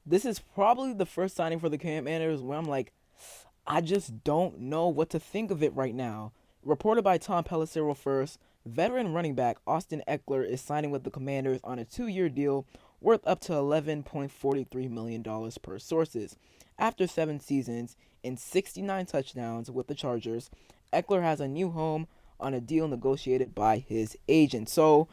this is probably the first signing for the Commanders where I'm like, I just don't know what to think of it right now. Reported by Tom Pelissero first, veteran running back Austin Ekeler is signing with the Commanders on a 2-year deal worth up to $11.43 million dollars per sources. After 7 seasons and 69 touchdowns with the Chargers, Eckler has a new home on a deal negotiated by his agent. So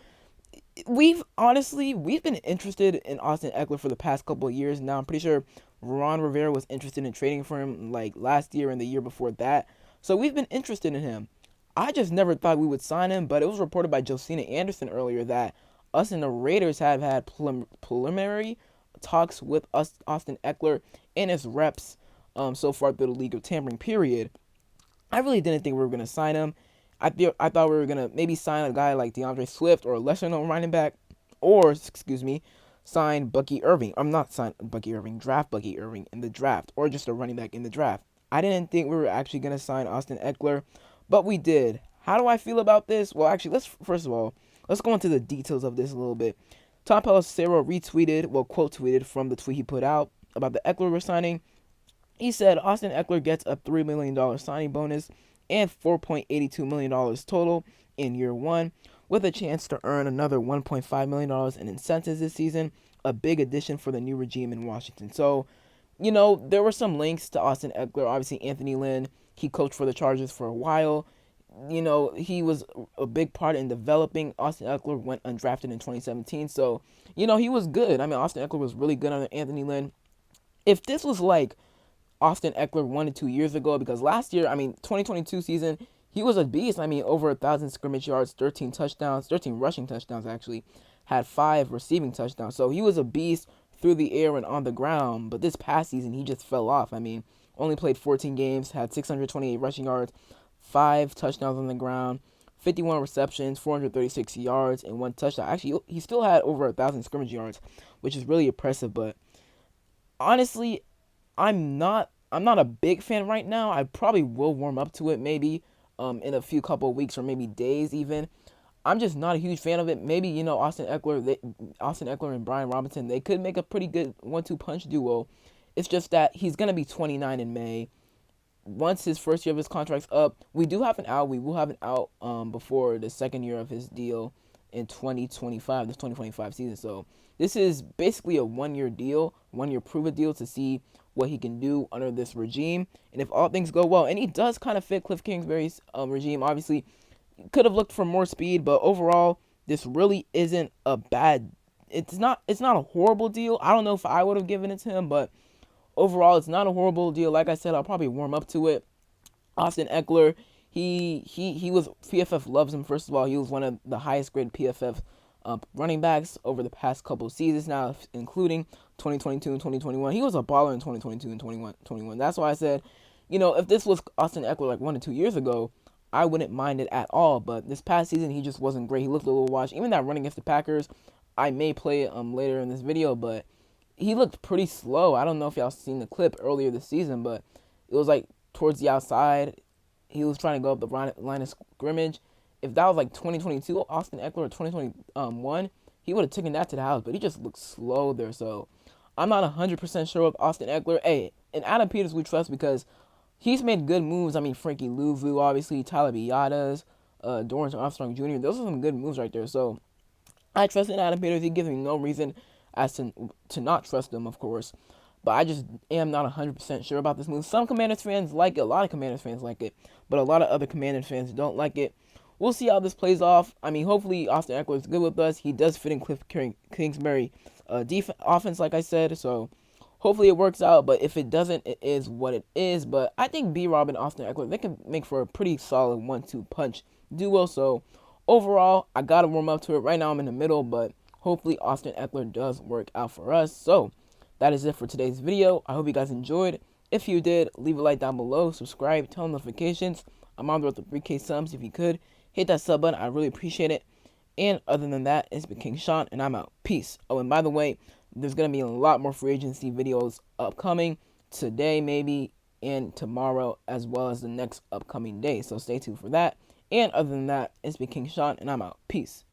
we've been interested in Austin Eckler for the past couple of years now. I'm pretty sure Ron Rivera was interested in trading for him like last year and the year before that. So we've been interested in him. I just never thought we would sign him, but it was reported by Josina Anderson earlier that us and the Raiders have had preliminary talks with Austin Eckler and his reps so far through the league of tampering period. I really didn't think we were going to sign him. I thought we were going to maybe sign a guy like DeAndre Swift or a lesser known running back, or, excuse me, sign Bucky Irving. I'm not sign Bucky Irving, draft Bucky Irving in the draft, or just a running back in the draft. I didn't think we were actually going to sign Austin Eckler, but we did. How do I feel about this? Well, actually, first of all, let's go into the details of this a little bit. Tom Pelissero retweeted, well, quote tweeted from the tweet he put out about the Eckler signing. He said Austin Eckler gets a $3 million signing bonus and $4.82 million total in year one, with a chance to earn another $1.5 million in incentives this season, a big addition for the new regime in Washington. So, there were some links to Austin Eckler. Obviously, Anthony Lynn, he coached for the Chargers for a while. He was a big part in developing. Austin Eckler went undrafted in 2017. So, he was good. I mean, Austin Eckler was really good under Anthony Lynn. If this was like Austin Eckler 1 to 2 years ago, because last year, 2022 season, he was a beast. Over 1,000 scrimmage yards, 13 touchdowns, 13 rushing touchdowns actually, had 5 receiving touchdowns. So he was a beast through the air and on the ground. But this past season, he just fell off. Only played 14 games, had 628 rushing yards, 5 touchdowns on the ground, 51 receptions, 436 yards, and 1 touchdown. Actually, he still had over 1,000 scrimmage yards, which is really impressive. But honestly, I'm not a big fan right now. I probably will warm up to it maybe in a few couple of weeks or maybe days even. I'm just not a huge fan of it. Maybe Austin Eckler and Brian Robinson, they could make a pretty good 1-2 punch duo. It's just that he's gonna be 29 in May. Once his first year of his contract's up, we do have an out. We will have an out before the second year of his deal in 2025, this 2025 season. So this is basically a 1-year deal, 1-year prove-it deal to see what he can do under this regime. And if all things go well, and he does kind of fit Cliff Kingsbury's regime, obviously could have looked for more speed, but overall, this really isn't a bad. It's not a horrible deal. I don't know if I would have given it to him, but overall, it's not a horrible deal. Like I said, I'll probably warm up to it. Austin Eckler, he was PFF loves him. First of all, he was one of the highest graded PFF running backs over the past couple of seasons now, including 2022 and 2021. He was a baller in 2022 and 2021. That's why I said, if this was Austin Eckler like 1 to 2 years ago, I wouldn't mind it at all. But this past season, he just wasn't great. He looked a little washed. Even that running against the Packers, I may play it later in this video, but he looked pretty slow. I don't know if y'all seen the clip earlier this season, but it was like towards the outside. He was trying to go up the line of scrimmage. If that was like 2022 Austin Eckler or 2021, he would have taken that to the house. But he just looked slow there. So I'm not 100% sure with Austin Eckler. Hey, and Adam Peters we trust because he's made good moves. Frankie Louvu, obviously, Tyler Biadasz, Dorrance Armstrong Jr. Those are some good moves right there. So I trust in Adam Peters. He gives me no reason as to not trust him, of course. But I just am not 100% sure about this move. Some Commanders fans like it. A lot of Commanders fans like it. But a lot of other Commanders fans don't like it. We'll see how this plays off. Hopefully Austin Eckler is good with us. He does fit in Cliff Kingsbury offense, like I said. So hopefully it works out. But if it doesn't, it is what it is. But I think B-Rob and Austin Eckler, they can make for a pretty solid 1-2 punch duo. So overall, I got to warm up to it. Right now I'm in the middle, but hopefully Austin Eckler does work out for us. So that is it for today's video. I hope you guys enjoyed. If you did, leave a like down below, subscribe, turn on notifications. I'm on the road to 3K subs. If you could, hit that sub button. I really appreciate it. And other than that, it's been King Sean, and I'm out. Peace. Oh, and by the way, there's going to be a lot more free agency videos upcoming today, maybe, and tomorrow, as well as the next upcoming day. So stay tuned for that. And other than that, it's been King Sean, and I'm out. Peace.